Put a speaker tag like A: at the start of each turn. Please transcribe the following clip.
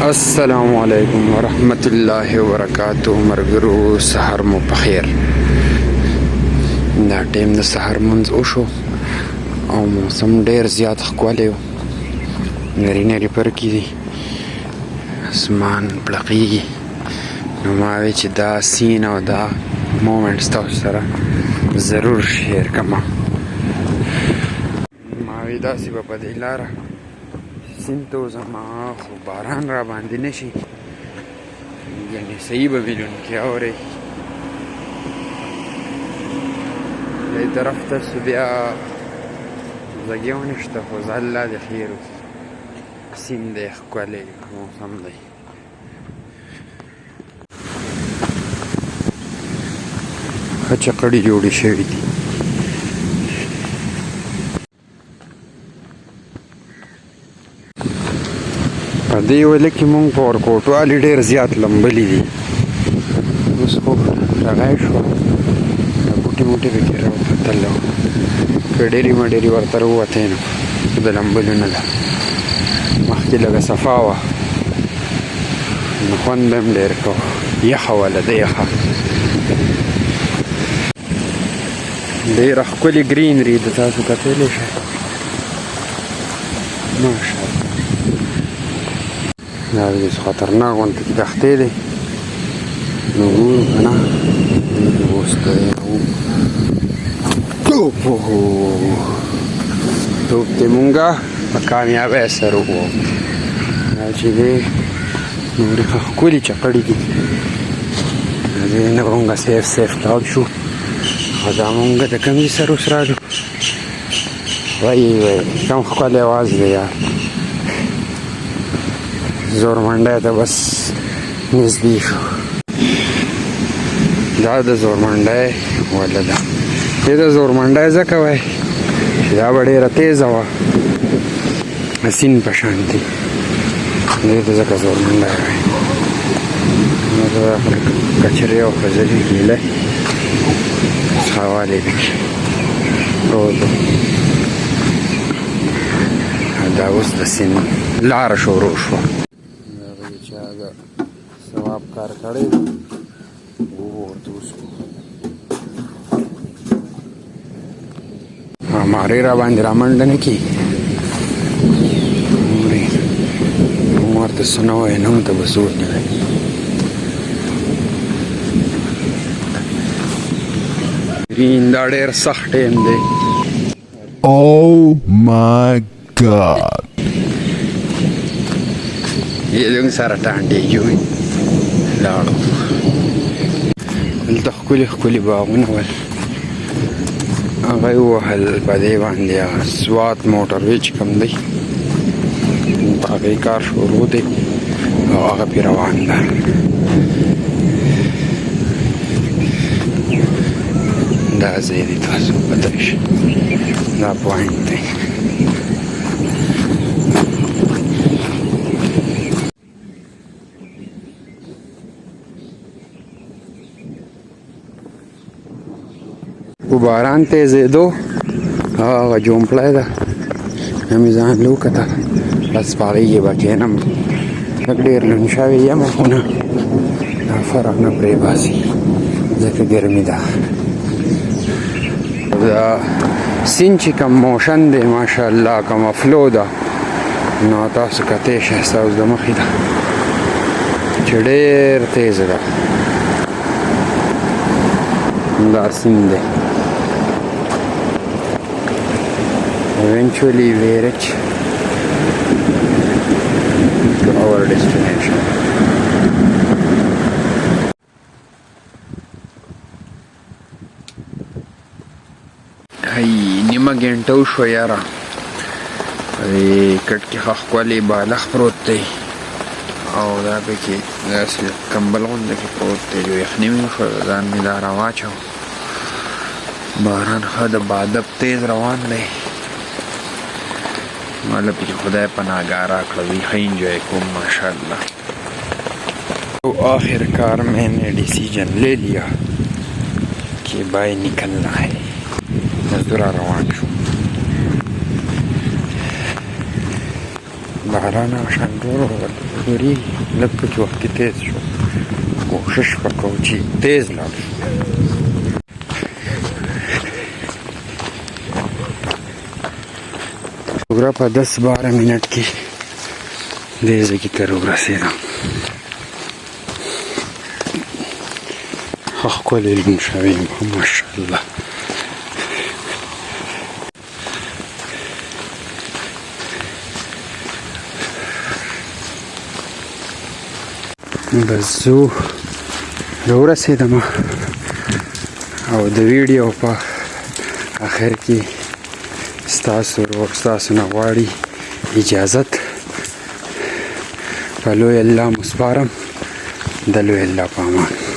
A: السلام علیکم ورحمت الله وبرکاتہ. مرګرو سحر مو پخیر. دا ټیم د سحر منځ وشو او موسم ډیر زیات ښکلی و. نری نری پرکې دي، اسمان پړقېږي. نو ما وی چې دا سین او دا مومنټ ستاسو سره ضرور شیر کړم. ما وی داسې به په دې لاره سیند ته وځم خو باران را باندې نه شي، یعنې صحیح به ویلونکي اورئ. دې طرف ته سو بیا زګې ونشته، خو زه الله د خیر وکړي. سیند دی، ښکلی موسم دی. ښه چقړې جوړې شوي دي. په دې وله کې مونږ په ورکوټوالي ډېر زیات لمبلي دي. اوس خو رغی شوه، بوټي موټي پکې راوختل وو، که ډېرې مډېرې ورته راووتی نو د لمبلو نه ده. مخکې لږه صفا وه نو خوند به هم ډېر ښه وه. یخه وه، لده یخه، ډېره ښکلې ګرینري ده. تاسو کتلی شئ، ماشاءالله. دا داسې خطرناک غوندې دښتې دی. نو ګورو که نه، اوس ته توپ دې مونږه په کامیابۍ سره ووهو. دا چې دی نورې ښه ښکلي چقړې دي. دې نه به مونږه سیف لاړ شو. او دا مونږه د کوم ځای سره اوس راغلو؟ وایي کوم ښکلی اواز دی یار. زورمنډی ته بس نږدې شو. دا د زورمنډی وله ده. دې ته زورمنډی ځکه وایي چې دا به ډېره تیزه وه، د سیند په شانتې. دې ته ځکه زورمنډی وایي. نو دا کچرې او خځلې ګیله څښاوالی پکې پروت و. دا اوس د سیند لاره شروع شوه. چا د ثواب کار کړی دی، وورته وسو. مارې را باندې را منډه نه کي. موږ ورته څه نه وایو، نه ته به سوچ نه وایي. ګرین دا ډېر سخت ټیم دی.
B: Oh my God.
A: زموږ سره ټانډې جوړې لاړو. دلته ښکلي ښکلي باغونه ول، هغه یې ووهل په دې باندې. هغه سوات موټروې چې کوم دی، د هغې کار شروع دی او هغه پرې روان ده. دا ځای دی، تاسو کتلی شئ، دا پوینټ دی. باران تیزېدو، هغه جومپلی ده، نه مې ځان له وکتل. بس په هغې کې به کښېنم. لږ ډېر لوند شوی یم، خو نه، دا فرق نه پرې باسي ځکه ګرمي ده. دا سیند چې کوم موشن دی، ماشاءالله کومه فلو ده، نو تاسو کتی شئ، ستاسو د مخې ده چې ډېر تیزه ده. دا سیند دی. Eventually we reach to our destination. نیمه ګنټه وشوه یاره. کټ کې ښه ښکلی بالښت پروت دی او دا پکې داسې کمبل غونده کې پروت دی. جو یخني مې وشوه، ځان مې دا راواچوه. باران ښه د بادب تیز روان دی. مالا پکې خدای پناهگاه راکړه. وی ښه انجوائے کوم ماشاءاللہ. تو آخر کار میں نے ڈیسیجن لے لیا کہ بائی نکلنا ہے. مزدورا روان شو. باران شندور وري لکه چې وخت تیز شو کوشش وکړو چې تیز لاړ شو پورا په 10-12 منټ کې دې ځای کې تر ورسېدم ښکلی لمون شوی یم ماشاءالله بس زه راورسېدم او د ویډیو په آخر کې ستاسو ورور ستاسو نه غواړي اجازت په لوی الله مو سپارم د لوی الله په امان